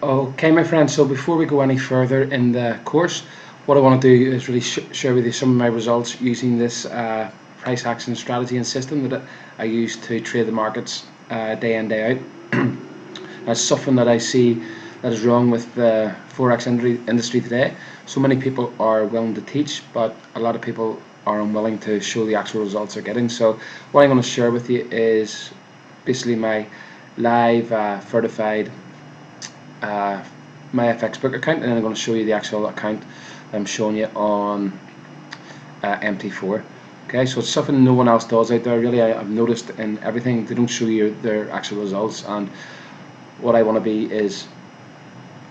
Okay, my friends, so before we go any further in the course, what I want to do is really share with you some of my results using this price action strategy and system that I use to trade the markets day in, day out. That's something that I see that is wrong with the Forex industry today. So many people are willing to teach, but a lot of people are unwilling to show the actual results they're getting. So what I'm going to share with you is basically my live certified my FX book account, and then I'm going to show you the actual account I'm showing you on MT4. Okay, so it's something no one else does out there really. I've noticed in everything they don't show you their actual results, and what I want to be is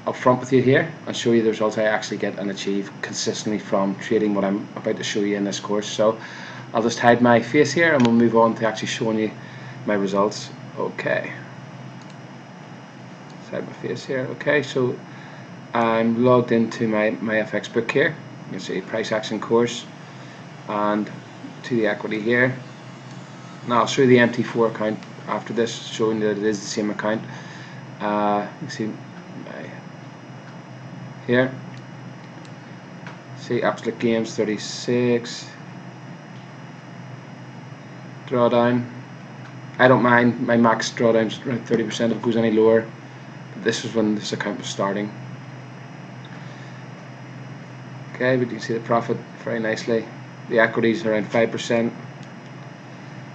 upfront with you here and show you the results I actually get and achieve consistently from trading what I'm about to show you in this course. So I'll just hide my face here and we'll move on to actually showing you my results. Okay, hide my face here. Okay, so I'm logged into my FX book here. You can see price action course and to the equity here. Now I'll show you the MT4 account after this, showing that it is the same account. You can see here, see absolute gains 36, drawdown. I don't mind, my max drawdown is around 30% if it goes any lower, but this was when this account was starting. Okay, but you can see the profit very nicely. The equities are around 5%,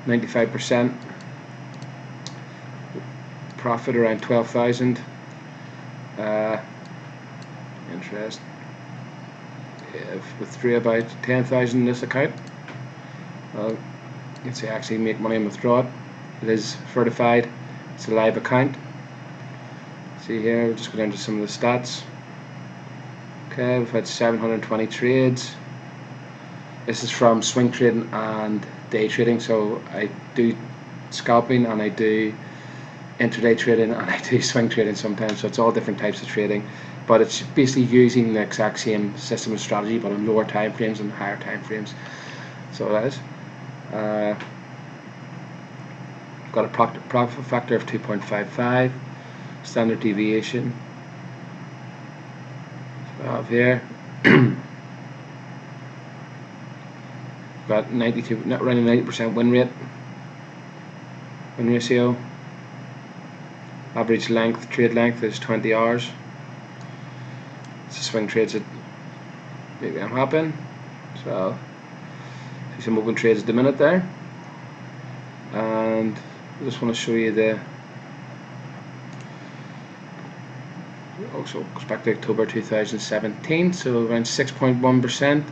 95%. Profit around 12,000. Interest. Withdrew about 10,000 in this account. Well, you can see I actually make money and withdraw it. It is certified. It's a live account. See here, we'll just go down to some of the stats. Okay, we've had 720 trades. This is from swing trading and day trading. So I do scalping and I do intraday trading and I do swing trading sometimes. So it's all different types of trading, but it's basically using the exact same system and strategy, but on lower time frames and higher time frames. So that is. Got a profit factor of 2.55. Standard deviation. Have here got 92, not running 90% win ratio. Average length, trade length is 20 hours. It's a swing trades that maybe I'm happen. So see some open trades at the minute there, and I just want to show you the. Also goes back to October 2017, so around 6.1%,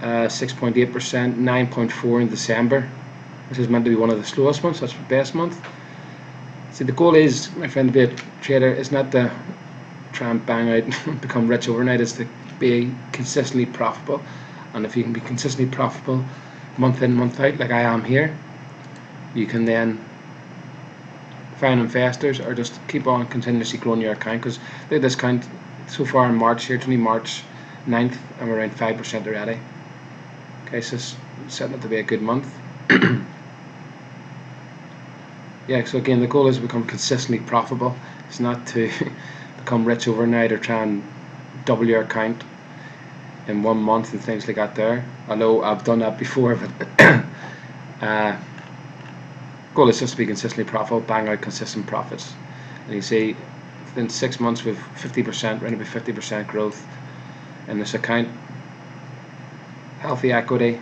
6.8%, 9.4% in December. This is meant to be one of the slowest months, that's the best month. See, the goal is, my friend, to be a trader is not to try and bang out and become rich overnight, it's to be consistently profitable. And if you can be consistently profitable month in, month out, like I am here, you can then find investors or just keep on continuously growing your account. Because look at this account so far in March here, 20 March 9th, and we're around 5% already. Okay, so it's setting up to be a good month. Yeah, so again, the goal is to become consistently profitable. It's not to become rich overnight or try and double your account in 1 month and things like that there. Although I've done that before, but goal is just to be consistently profitable, bang out consistent profits. And you see, within 6 months we've 50%, around about 50% growth in this account. Healthy equity.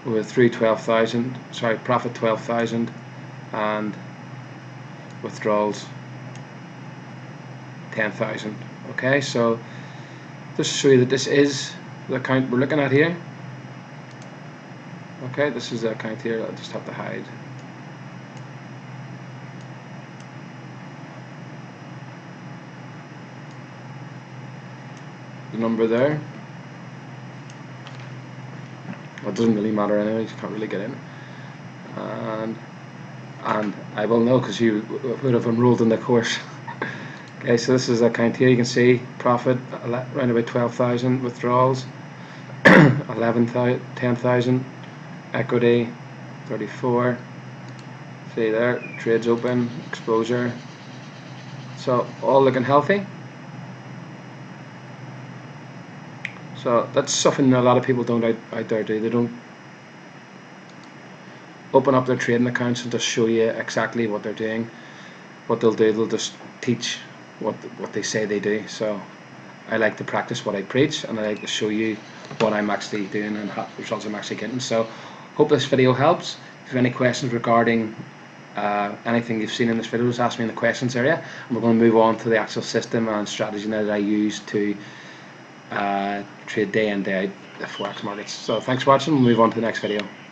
We're through 12,000. Sorry, profit 12,000, and withdrawals 10,000. Okay, so just to show you that this is the account we're looking at here. Okay, this is the account here. I'll just have to hide. The number there. Well, it doesn't really matter anyway, you can't really get in. And I will know because you would have enrolled in the course. Okay, so this is the account here. You can see profit around about 12,000, withdrawals 10,000. Equity 34. See there, trades open, exposure So all looking healthy. So that's something a lot of people don't out there do. They don't open up their trading accounts and just show you exactly what they're doing. What they'll do, they'll just teach what they say they do. So I like to practice what I preach, and I like to show you what I'm actually doing and what results I'm actually getting. So hope this video helps. If you have any questions regarding anything you've seen in this video, just ask me in the questions area, and we're going to move on to the actual system and strategy that I use to trade day in, day out the Forex markets. So thanks for watching. We'll move on to the next video.